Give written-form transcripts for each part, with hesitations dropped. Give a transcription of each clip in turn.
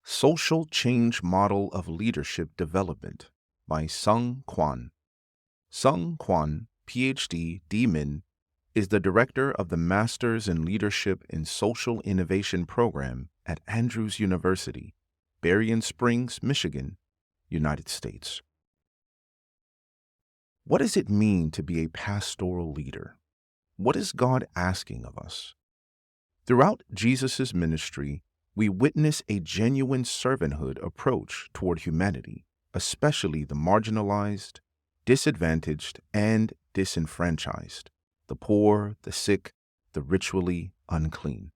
Social Change Model of Leadership Development by Kwon. Kwon, PhD, D-Min, is the director of the Masters in Leadership in Social Innovation program at Andrews University, Berrien Springs, Michigan, United States. What does it mean to be a pastoral leader? What is God asking of us? Throughout Jesus' ministry, we witness a genuine servanthood approach toward humanity, especially the marginalized, disadvantaged, and disenfranchised, the poor, the sick, the ritually unclean.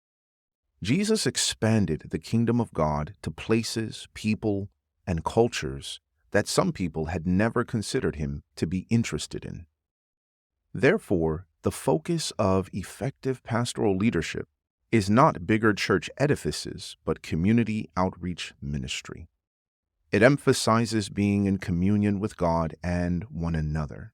Jesus expanded the kingdom of God to places, people, and cultures that some people had never considered him to be interested in. Therefore, the focus of effective pastoral leadership is not bigger church edifices, but community outreach ministry. It emphasizes being in communion with God and one another,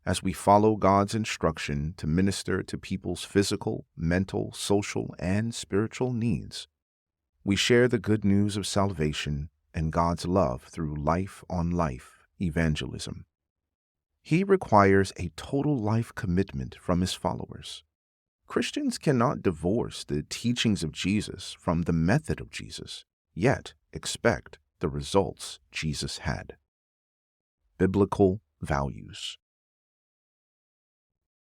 as we follow God's instruction to minister to people's physical, mental, social, and spiritual needs. We share the good news of salvation and God's love through life-on-life evangelism. He requires a total life commitment from his followers. Christians cannot divorce the teachings of Jesus from the method of Jesus, yet expect the results Jesus had. Biblical values.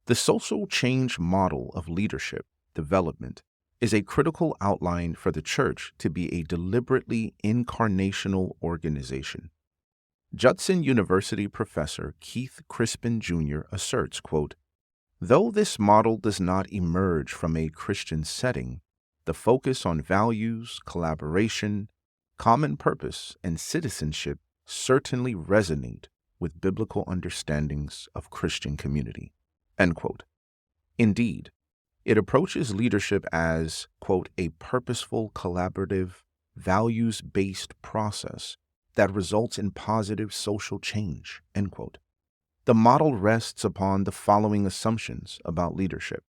The social change model of leadership development is a critical outline for the church to be a deliberately incarnational organization. Judson University professor Keith Crispin Jr. asserts, quote, "Though this model does not emerge from a Christian setting, the focus on values, collaboration, common purpose, and citizenship certainly resonate with biblical understandings of Christian community." End quote. Indeed, it approaches leadership as, quote, "a purposeful, collaborative, values-based process that results in positive social change." End quote. The model rests upon the following assumptions about leadership.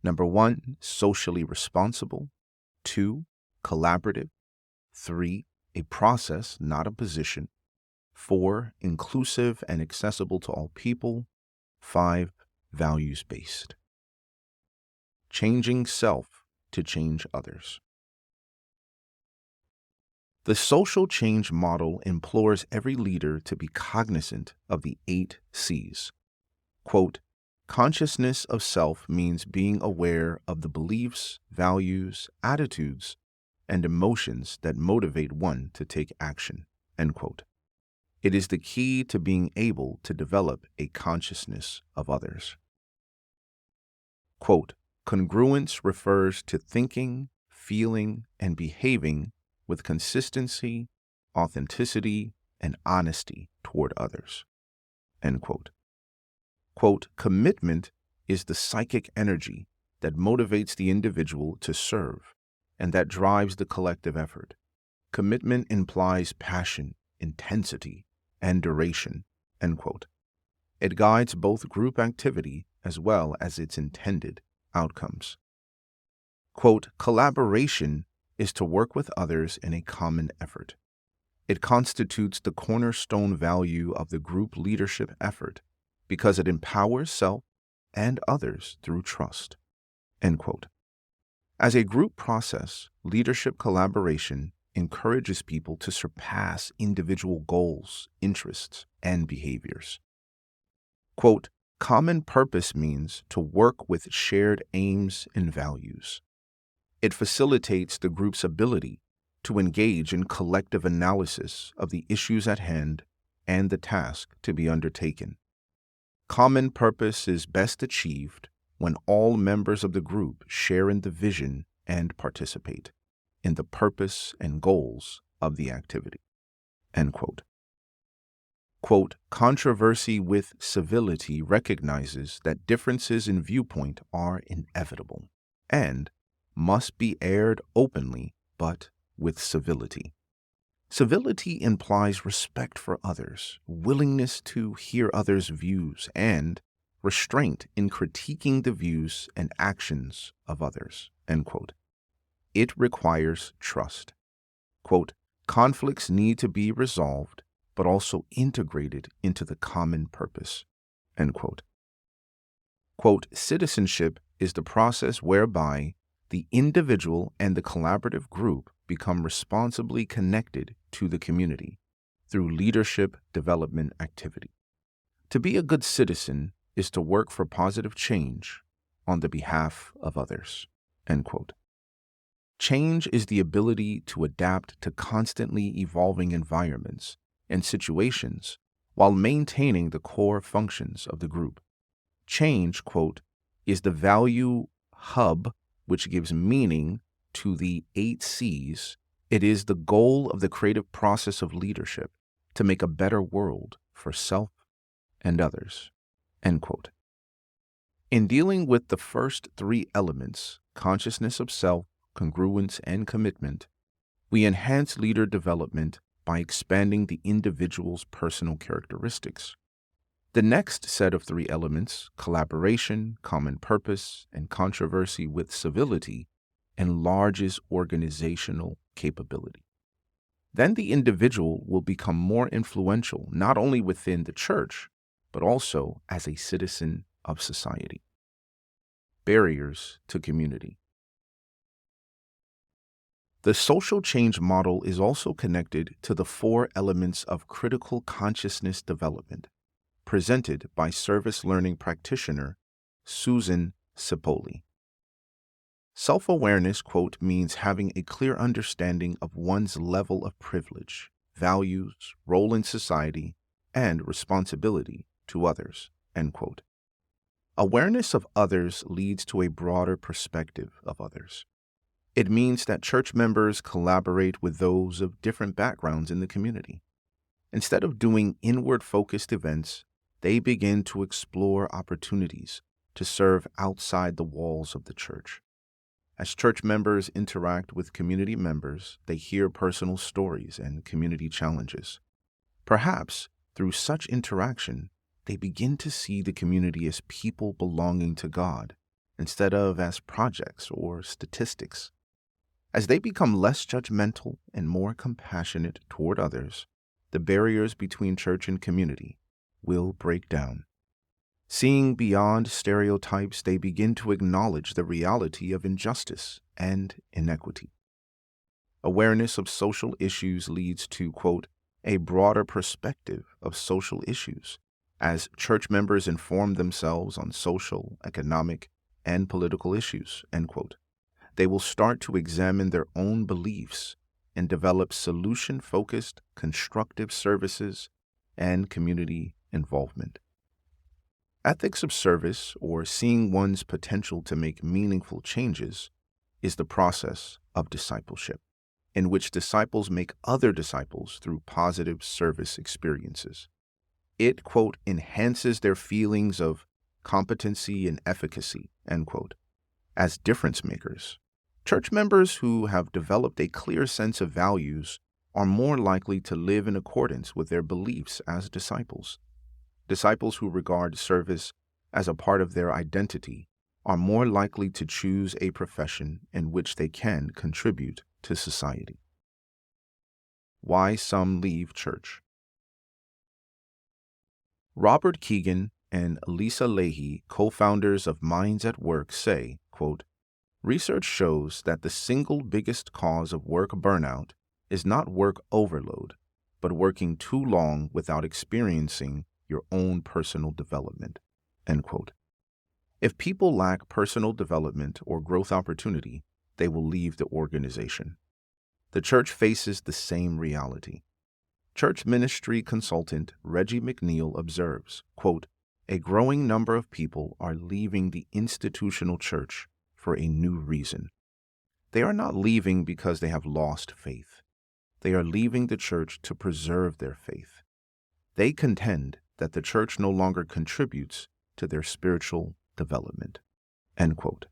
Number 1, socially responsible. 2, collaborative. 3, a process, not a position. 4, inclusive and accessible to all people. 5, values-based. Changing self to change others. The social change model implores every leader to be cognizant of the 8 C's. Quote, "Consciousness of self means being aware of the beliefs, values, attitudes, and emotions that motivate one to take action." End quote. It is the key to being able to develop a consciousness of others. Quote, "Congruence refers to thinking, feeling, and behaving with consistency, authenticity, and honesty toward others." End quote. Quote, "Commitment is the psychic energy that motivates the individual to serve and that drives the collective effort. Commitment implies passion, intensity, and duration." End quote. It guides both group activity as well as its intended outcomes. Quote, "Collaboration is to work with others in a common effort. It constitutes the cornerstone value of the group leadership effort because it empowers self and others through trust." End quote. As a group process, leadership collaboration encourages people to surpass individual goals, interests, and behaviors. Quote, "Common purpose means to work with shared aims and values. It facilitates the group's ability to engage in collective analysis of the issues at hand and the task to be undertaken. Common purpose is best achieved when all members of the group share in the vision and participate in the purpose and goals of the activity." End quote. Quote, "Controversy with civility recognizes that differences in viewpoint are inevitable and must be aired openly, but with civility. Civility implies respect for others, willingness to hear others' views, and restraint in critiquing the views and actions of others." End quote. It requires trust. Quote, conflicts need to be resolved, but also integrated into the common purpose. End quote. Quote, citizenship is the process whereby the individual and the collaborative group become responsibly connected to the community through leadership development activity. To be a good citizen is to work for positive change on the behalf of others. End quote. Change is the ability to adapt to constantly evolving environments and situations while maintaining the core functions of the group. Change, quote, is the value hub which gives meaning to the 8 C's. It is the goal of the creative process of leadership to make a better world for self and others. End quote. In dealing with the first 3 elements, consciousness of self, congruence, and commitment, we enhance leader development by expanding the individual's personal characteristics. The next set of 3 elements, collaboration, common purpose, and controversy with civility, enlarges organizational capability. Then the individual will become more influential not only within the church, but also as a citizen of society. Barriers to community. The social change model is also connected to the 4 elements of critical consciousness development, presented by service learning practitioner Susan Cipolli. Self-awareness, quote, means having a clear understanding of one's level of privilege, values, role in society, and responsibility to others, end quote. Awareness of others leads to a broader perspective of others. It means that church members collaborate with those of different backgrounds in the community. Instead of doing inward-focused events, they begin to explore opportunities to serve outside the walls of the church. As church members interact with community members, they hear personal stories and community challenges. Perhaps, through such interaction, they begin to see the community as people belonging to God, instead of as projects or statistics. As they become less judgmental and more compassionate toward others, the barriers between church and community will break down. Seeing beyond stereotypes, they begin to acknowledge the reality of injustice and inequity. Awareness of social issues leads to, quote, a broader perspective of social issues. As church members inform themselves on social, economic, and political issues, end quote, they will start to examine their own beliefs and develop solution-focused, constructive services and community involvement. Ethics of service, or seeing one's potential to make meaningful changes, is the process of discipleship, in which disciples make other disciples through positive service experiences. It, quote, enhances their feelings of competency and efficacy, end quote. As difference makers, church members who have developed a clear sense of values are more likely to live in accordance with their beliefs as disciples. Disciples who regard service as a part of their identity are more likely to choose a profession in which they can contribute to society. Why some leave church. Robert Keegan and Lisa Leahy, co-founders of Minds at Work, say, quote, research shows that the single biggest cause of work burnout is not work overload, but working too long without experiencing your own personal development, end quote. If people lack personal development or growth opportunity, they will leave the organization. The church faces the same reality. Church ministry consultant Reggie McNeil observes, quote, a growing number of people are leaving the institutional church for a new reason. They are not leaving because they have lost faith. They are leaving the church to preserve their faith. They contend that the church no longer contributes to their spiritual development, end quote.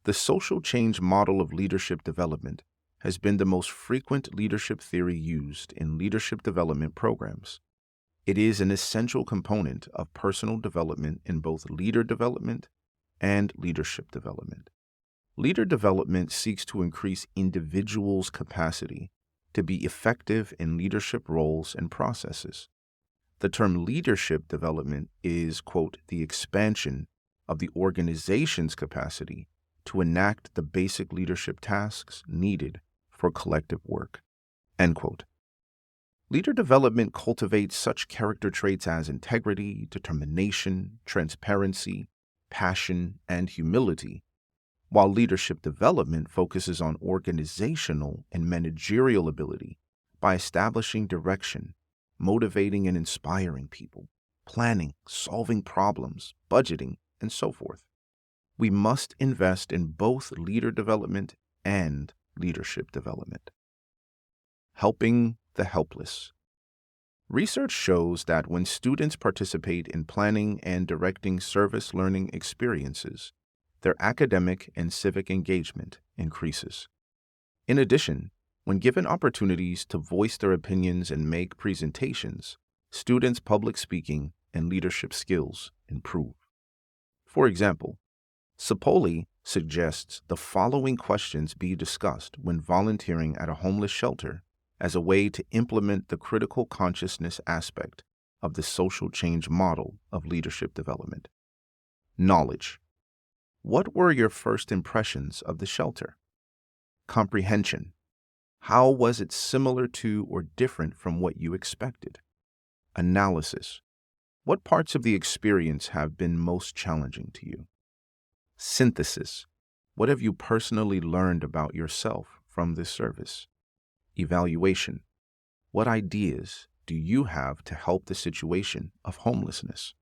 The social change model of leadership development has been the most frequent leadership theory used in leadership development programs. It is an essential component of personal development in both leader development and leadership development. Leader development seeks to increase individuals' capacity to be effective in leadership roles and processes. The term leadership development is, quote, the expansion of the organization's capacity to enact the basic leadership tasks needed for collective work, end quote. Leader development cultivates such character traits as integrity, determination, transparency, passion, and humility, while leadership development focuses on organizational and managerial ability by establishing direction, motivating and inspiring people, planning, solving problems, budgeting, and so forth. We must invest in both leader development and leadership development. Helping the helpless. Research shows that when students participate in planning and directing service learning experiences, their academic and civic engagement increases. In addition, when given opportunities to voice their opinions and make presentations, students' public speaking and leadership skills improve. For example, Sapoli suggests the following questions be discussed when volunteering at a homeless shelter as a way to implement the critical consciousness aspect of the social change model of leadership development. Knowledge. What were your first impressions of the shelter? Comprehension. How was it similar to or different from what you expected? Analysis. What parts of the experience have been most challenging to you? Synthesis. What have you personally learned about yourself from this service? Evaluation. What ideas do you have to help the situation of homelessness?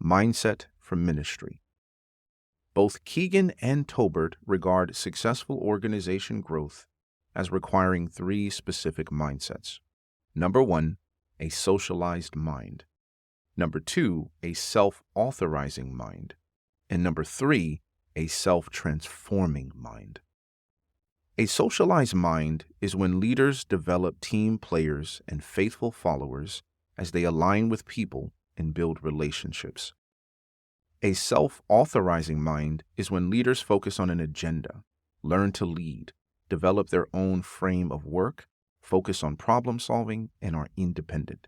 Mindset for ministry. Both Keegan and Tobert regard successful organization growth as requiring three specific mindsets. Number one, a socialized mind. Number two, a self-authorizing mind. And number three, a self-transforming mind. A socialized mind is when leaders develop team players and faithful followers as they align with people and build relationships. A self-authorizing mind is when leaders focus on an agenda, learn to lead, develop their own frame of work, focus on problem solving, and are independent.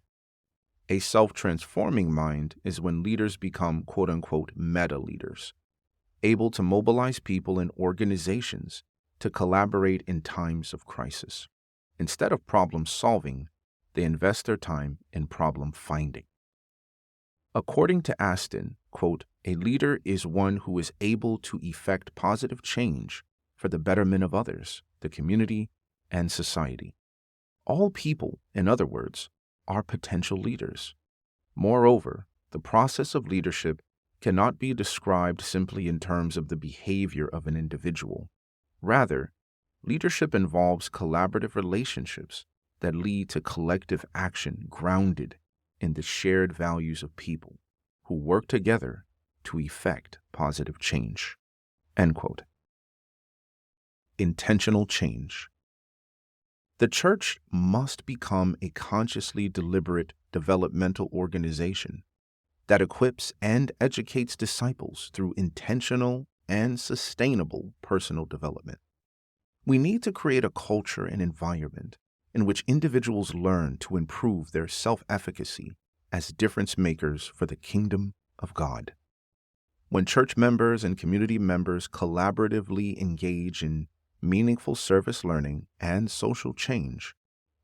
A self-transforming mind is when leaders become quote-unquote meta-leaders, able to mobilize people and organizations to collaborate in times of crisis. Instead of problem solving, they invest their time in problem finding. According to Aston, quote, a leader is one who is able to effect positive change for the betterment of others, the community, and society. All people, in other words, are potential leaders. Moreover, the process of leadership cannot be described simply in terms of the behavior of an individual. Rather, leadership involves collaborative relationships that lead to collective action grounded in the shared values of people who work together to effect positive change. End quote. Intentional change. The church must become a consciously deliberate developmental organization that equips and educates disciples through intentional and sustainable personal development. We need to create a culture and environment in which individuals learn to improve their self-efficacy as difference makers for the kingdom of God. When church members and community members collaboratively engage in meaningful service learning and social change,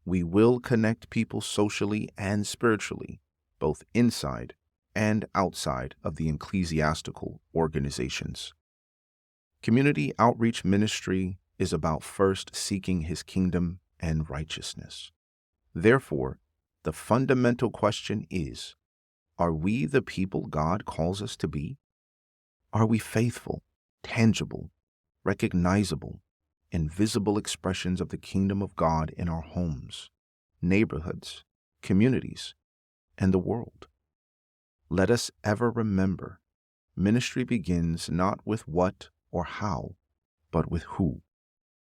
we will connect people socially and spiritually, both inside and outside of the ecclesiastical organizations. Community outreach ministry is about first seeking His kingdom and righteousness. Therefore, the fundamental question is, are we the people God calls us to be? Are we faithful, tangible, recognizable, and visible expressions of the kingdom of God in our homes, neighborhoods, communities, and the world? Let us ever remember, ministry begins not with what or how, but with who.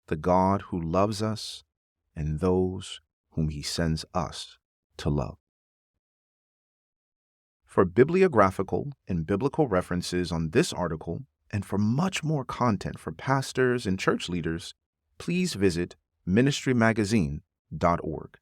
The God who loves us and those whom He sends us to love. For bibliographical and biblical references on this article And for much more content for pastors and church leaders, please visit ministrymagazine.org.